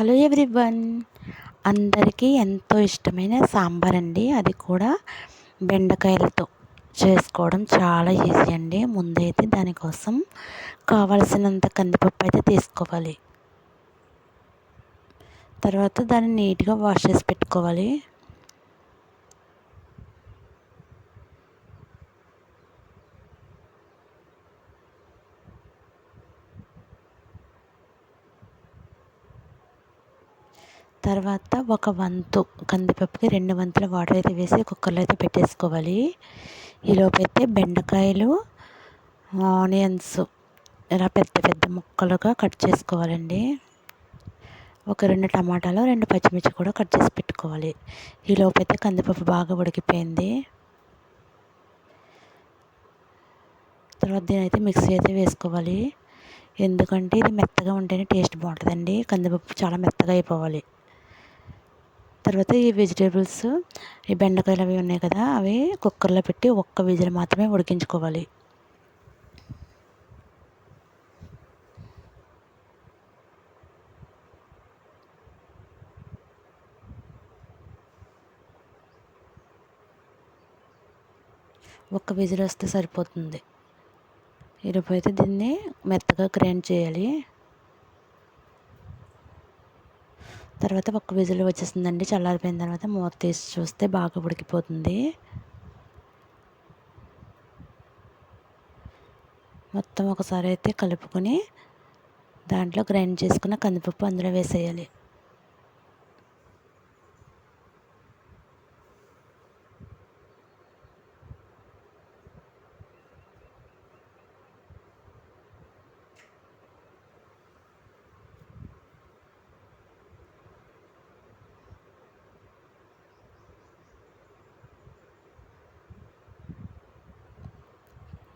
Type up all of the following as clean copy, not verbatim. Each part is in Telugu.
హలో ఎవ్రీవన్, అందరికీ ఎంతో ఇష్టమైన సాంబార్ అండి. అది కూడా బెండకాయలతో చేసుకోవడం చాలా ఈజీ అండి. ముందైతే దానికోసం కావలసినంత కందిపప్పు అయితే తీసుకోవాలి. తర్వాత దాన్ని నీట్గా వాష్ చేసి పెట్టుకోవాలి. తర్వాత ఒక వంతు కందిపప్పుకి 2 వంతుల వాటర్ అయితే వేసి కుక్కర్లో అయితే పెట్టేసుకోవాలి. ఈలోపైతే బెండకాయలు, ఆనియన్స్ ఇలా పెద్ద పెద్ద ముక్కలుగా కట్ చేసుకోవాలండి. ఒక 2 టమాటాలు, 2 పచ్చిమిర్చి కూడా కట్ చేసి పెట్టుకోవాలి. ఈలోపైతే కందిపప్పు బాగా ఉడికిపోయింది. తర్వాత దీని అయితే మిక్సీ అయితే వేసుకోవాలి. ఎందుకంటే ఇది మెత్తగా ఉంటేనే టేస్ట్ బాగుంటుందండి. కందిపప్పు చాలా మెత్తగా అయిపోవాలి. తర్వాత ఈ వెజిటేబుల్స్, ఈ బెండకాయలు అవి ఉన్నాయి కదా, అవి కుక్కర్లో పెట్టి ఒక్క విజిల్ మాత్రమే ఉడికించుకోవాలి. ఒక్క విజిల్ వస్తే సరిపోతుంది. ఈలోపు అయితే దీన్ని మెత్తగా గ్రైండ్ చేయాలి. తర్వాత ఒక్క విజిల్ వచ్చేసిందండి. చల్లారిపోయిన తర్వాత మూత తీసి చూస్తే బాగా ఉడికిపోతుంది. మొత్తం ఒకసారి అయితే కలుపుకొని దాంట్లో గ్రైండ్ చేసుకున్న కందిపప్పు అందులో వేసేయాలి.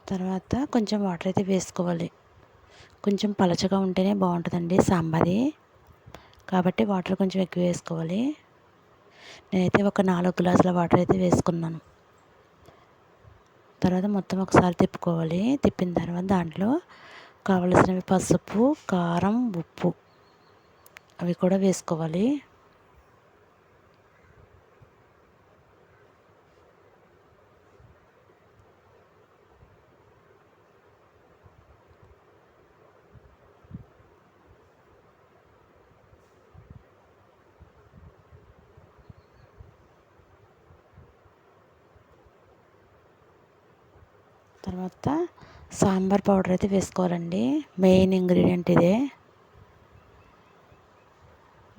తర్వాత కొంచెం వాటర్ అయితే వేసుకోవాలి. కొంచెం పలచగా ఉంటేనే బాగుంటుందండి సాంబారి, కాబట్టి వాటర్ కొంచెం ఎక్కువ వేసుకోవాలి. నేనైతే ఒక 4 గ్లాసుల వాటర్ అయితే వేసుకున్నాను. తర్వాత మొత్తం ఒకసారి తిప్పుకోవాలి. తిప్పిన తర్వాత దాంట్లో కావలసినవి పసుపు, కారం, ఉప్పు అవి కూడా వేసుకోవాలి. తర్వాత సాంబార్ పౌడర్ అయితే వేసుకోవాలండి. మెయిన్ ఇంగ్రీడియంట్ ఇదే.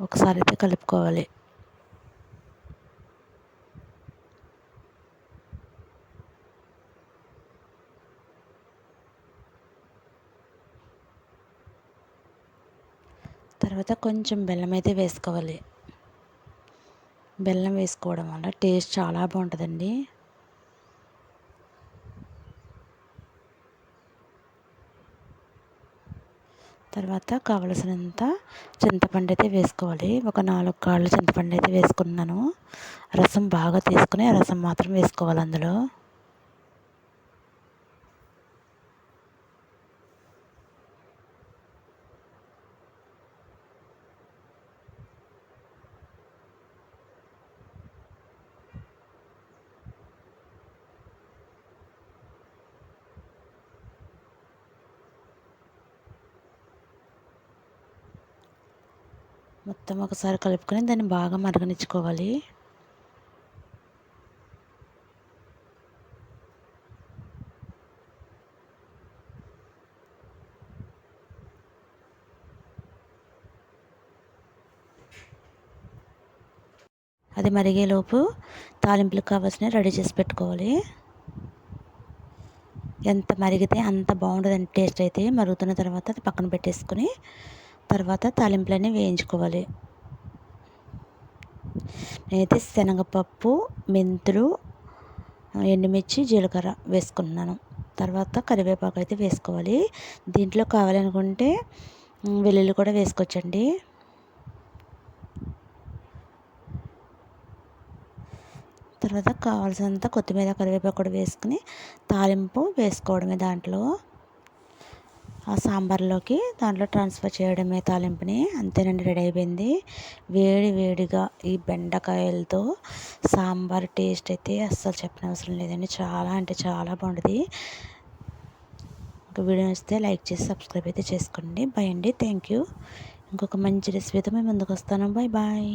ఒకసారి అయితే కలుపుకోవాలి. తర్వాత కొంచెం బెల్లం అయితే వేసుకోవాలి. బెల్లం వేసుకోవడం వల్ల టేస్ట్ చాలా బాగుంటుందండి. తర్వాత కావలసినంత చింతపండు అయితే వేసుకోవాలి. ఒక 4 కాళ్ళు చింతపండు అయితే వేసుకున్నాను. రసం బాగా తీసుకుని ఆ రసం మాత్రం వేసుకోవాలి అందులో. మొత్తం ఒకసారి కలుపుకొని దాన్ని బాగా మరగనిచ్చుకోవాలి. అది మరిగేలోపు తాలింపులకు కావాల్సినవి రెడీ చేసి పెట్టుకోవాలి. ఎంత మరిగితే అంత బాగుంటుందండి టేస్ట్ అయితే. మరుగుతున్న తర్వాత అది పక్కన పెట్టేసుకొని తర్వాత తాలింపులన్నీ వేయించుకోవాలి. నేనైతే శనగపప్పు, మెంతులు, ఎండుమిర్చి, జీలకర్ర వేసుకున్నాను. తర్వాత కరివేపాకు అయితే వేసుకోవాలి. దీంట్లో కావాలనుకుంటే వెల్లుల్లి కూడా వేసుకోవచ్చండి. తర్వాత కావాల్సినంత కొత్తిమీర, కరివేపాకు కూడా వేసుకుని తాలింపు వేసుకోవడమే దాంట్లో. ఆ సాంబార్లోకి దాంట్లో ట్రాన్స్ఫర్ చేయడమే తాలింపుని. అంతేనండి, రెడీ అయిపోయింది. వేడి వేడిగా ఈ బెండకాయలతో సాంబార్ టేస్ట్ అయితే అస్సలు చెప్పనవసరం లేదండి. చాలా అంటే చాలా బాగుంటుంది. ఒక వీడియో వస్తే లైక్ చేసి సబ్స్క్రైబ్ అయితే చేసుకోండి. బాయ్ అండి, థ్యాంక్ యూ. ఇంకొక మంచి రెసిపీతో మేము ముందుకు వస్తాను. Bye bye.